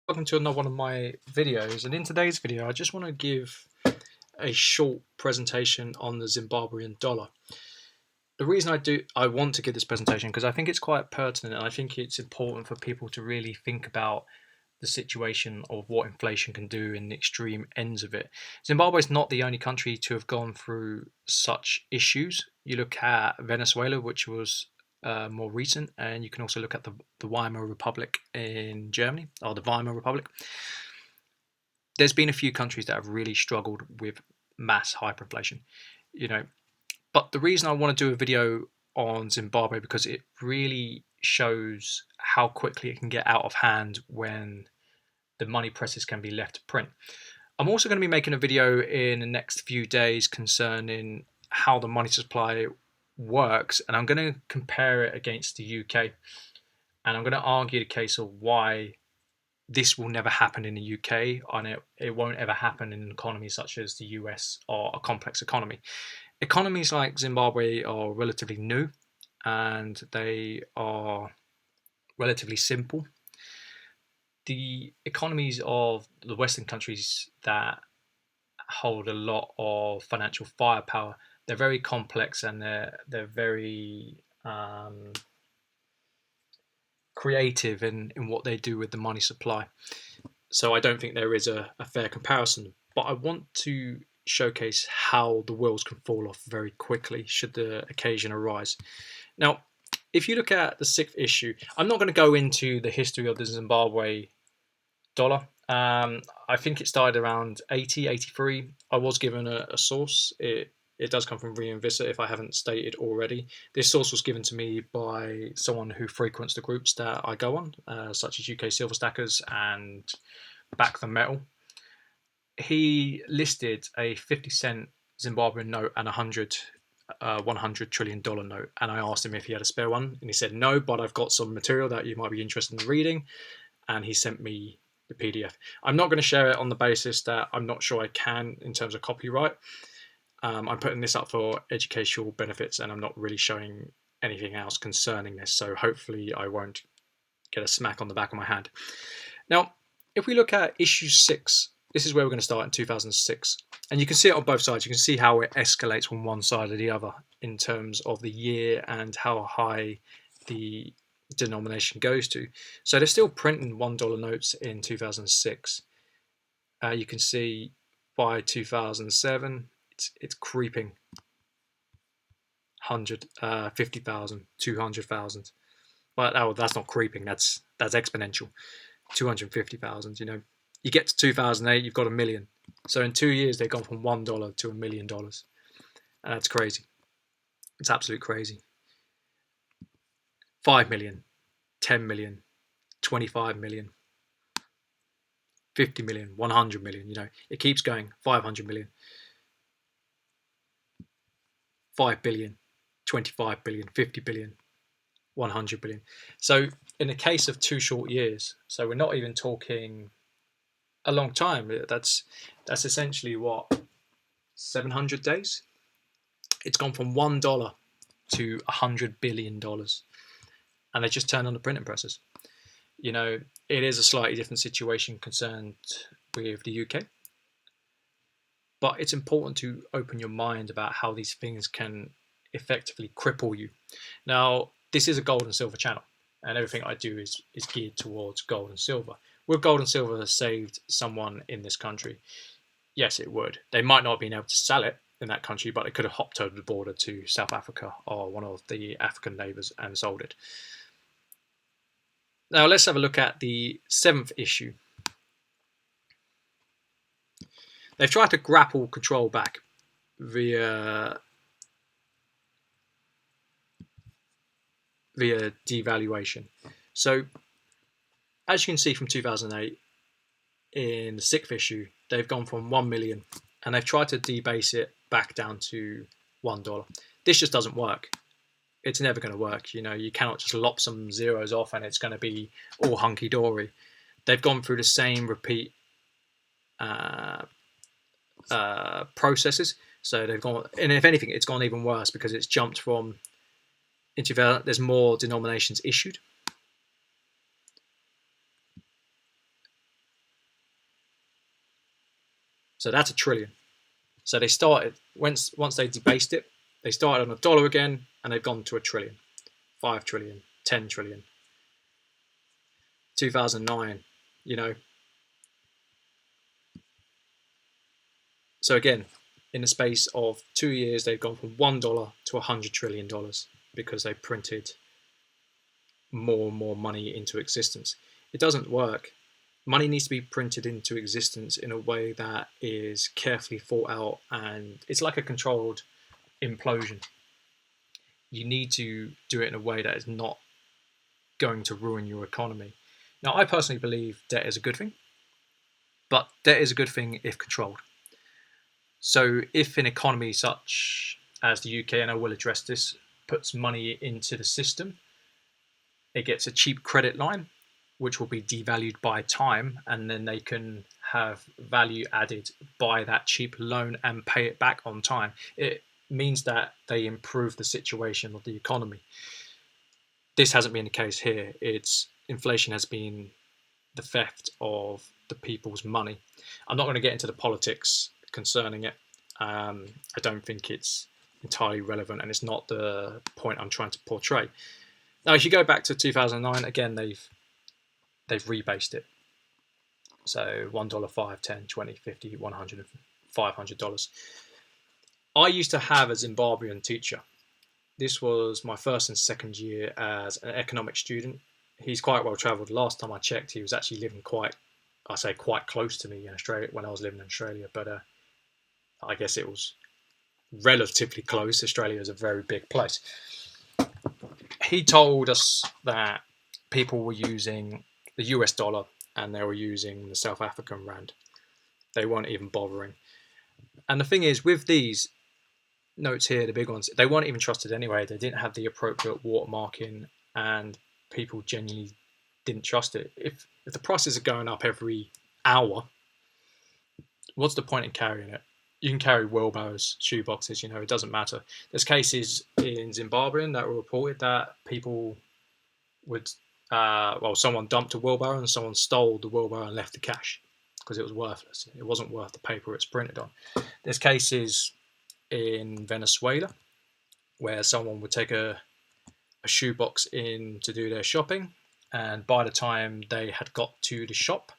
Welcome to another one of my videos, and in today's video I just want to give a short presentation on the Zimbabwean dollar. The reason I want to give this presentation because I think it's quite pertinent, and I think it's important for people to really think about the situation of what inflation can do in the extreme ends of it. Zimbabwe is not the only country to have gone through such issues. You look at Venezuela, which was more recent, and you can also look at the Weimar Republic in Germany, or the Weimar Republic. There's been a few countries that have really struggled with mass hyperinflation, but the reason I want to do a video on Zimbabwe because it really shows how quickly it can get out of hand when the money presses can be left to print. I'm also going to be making a video in the next few days concerning how the money supply works, and I'm going to compare it against the UK, and I'm going to argue the case of why this will never happen in the UK, and it won't ever happen in economies such as the US or a complex economy. Economies like Zimbabwe are relatively new and they are relatively simple. The economies of the Western countries that hold a lot of financial firepower, they're very complex and they're very creative in what they do with the money supply. So I don't think there is a fair comparison, but I want to showcase how the wheels can fall off very quickly should the occasion arise. Now, if you look at the sixth issue, I'm not going to go into the history of the Zimbabwe dollar. I think it started around 80, 83. I was given a source. It does come from Reinvista, if I haven't stated already. This source was given to me by someone who frequents the groups that I go on, such as UK Silver Stackers and Back the Metal. He listed a 50-cent Zimbabwean note and $100 trillion note, and I asked him if he had a spare one, and he said no, but I've got some material that you might be interested in reading, and he sent me the PDF. I'm not going to share it on the basis that I'm not sure I can in terms of copyright. I'm putting this up for educational benefits, and I'm not really showing anything else concerning this, so hopefully I won't get a smack on the back of my hand. Now, if we look at issue 6, this is where we're going to start in 2006, and you can see it on both sides. You can see how it escalates from one side or the other in terms of the year and how high the denomination goes to. So they're still printing $1 notes in 2006. You can see by 2007 it's creeping 100, 50,000, 200,000. Well, that's not creeping, that's exponential. 250,000. You get to 2008, you've got $1 million. So in 2 years they've gone from $1 to $1 million, and that's crazy. It's absolutely crazy. 5 million, 10 million, 25 million, 50 million, 100 million. It keeps going. 500 million, 5 billion, 25 billion, 50 billion, 100 billion. So in the case of 2 short years, so we're not even talking a long time, that's essentially what, 700 days. It's gone from $1 to $100 billion, and they just turned on the printing presses. It is a slightly different situation concerned with the UK, but it's important to open your mind about how these things can effectively cripple you. Now, this is a gold and silver channel, and everything I do is geared towards gold and silver. Would gold and silver have saved someone in this country? Yes, it would. They might not have been able to sell it in that country, but they could have hopped over the border to South Africa or one of the African neighbours and sold it. Now, let's have a look at the 7th issue. They've tried to grapple control back via devaluation. So, as you can see from 2008, in the 6th issue, they've gone from 1 million and they've tried to debase it back down to $1. This just doesn't work. It's never going to work. You cannot just lop some zeros off and it's going to be all hunky-dory. They've gone through the same repeat processes. So they've gone, and if anything, it's gone even worse because it's jumped from there's more denominations issued. So that's $1 trillion. So they started, once they debased it, they started on $1 again, and they've gone to $1 trillion, 5 trillion, 10 trillion. 2009, you know. So again, in the space of 2 years, they've gone from $1 to $100 trillion because they printed more and more money into existence. It doesn't work. Money needs to be printed into existence in a way that is carefully thought out, and it's like a controlled implosion. You need to do it in a way that is not going to ruin your economy. Now, I personally believe debt is a good thing, but debt is a good thing if controlled. So if an economy such as the UK, and I will address this, puts money into the system, it gets a cheap credit line, which will be devalued by time, and then they can have value added by that cheap loan and pay it back on time. It means that they improve the situation of the economy. This hasn't been the case here. Inflation has been the theft of the people's money. I'm not going to get into the politics concerning it. I don't think it's entirely relevant, and it's not the point I'm trying to portray. Now, if you go back to 2009, again, they've rebased it. So $1, 5, 10, 20, 50, 100, $500. I used to have a Zimbabwean teacher. This was my first and second year as an economics student. He's quite well travelled. Last time I checked, he was actually living quite close to me in Australia when I was living in Australia. But I guess it was relatively close. Australia is a very big place. He told us that people were using the US dollar and they were using the South African rand. They weren't even bothering. And the thing is, with these notes here, the big ones, they weren't even trusted anyway. They didn't have the appropriate watermarking, and people genuinely didn't trust it. If the prices are going up every hour, what's the point in carrying it? You can carry wheelbarrows, shoeboxes, it doesn't matter. There's cases in Zimbabwean that were reported that people would, someone dumped a wheelbarrow and someone stole the wheelbarrow and left the cash because it was worthless. It wasn't worth the paper it's printed on. There's cases in Venezuela where someone would take a shoebox in to do their shopping, and by the time they had got to the shop,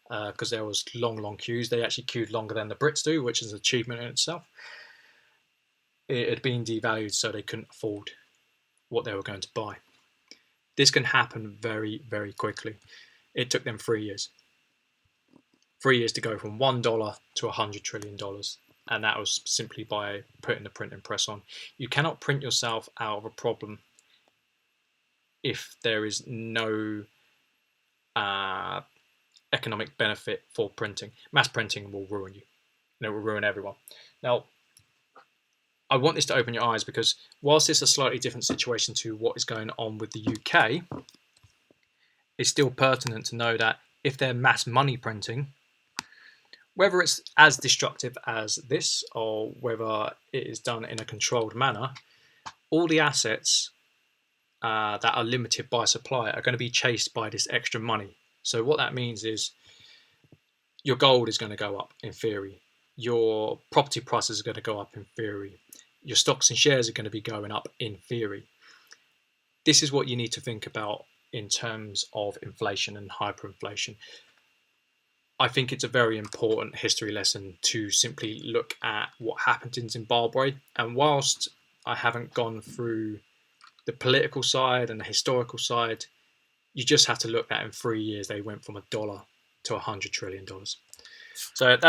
because there was long queues, they actually queued longer than the Brits do, which is an achievement in itself. It had been devalued, so they couldn't afford what they were going to buy. This can happen very, very quickly. It took them 3 years. 3 years to go from $1 to $100 trillion. And that was simply by putting the printing press on. You cannot print yourself out of a problem if there is no economic benefit for printing. Mass printing will ruin you. And it will ruin everyone. Now, I want this to open your eyes, because whilst it's a slightly different situation to what is going on with the UK, it's still pertinent to know that if they're mass money printing, whether it's as destructive as this or whether it is done in a controlled manner, all the assets that are limited by supply are going to be chased by this extra money. So what that means is your gold is going to go up in theory. Your property prices are going to go up in theory. Your stocks and shares are going to be going up in theory. This is what you need to think about in terms of inflation and hyperinflation. I think it's a very important history lesson to simply look at what happened in Zimbabwe. And whilst I haven't gone through the political side and the historical side, you just have to look at in 3 years, they went from $1 to $100 trillion. So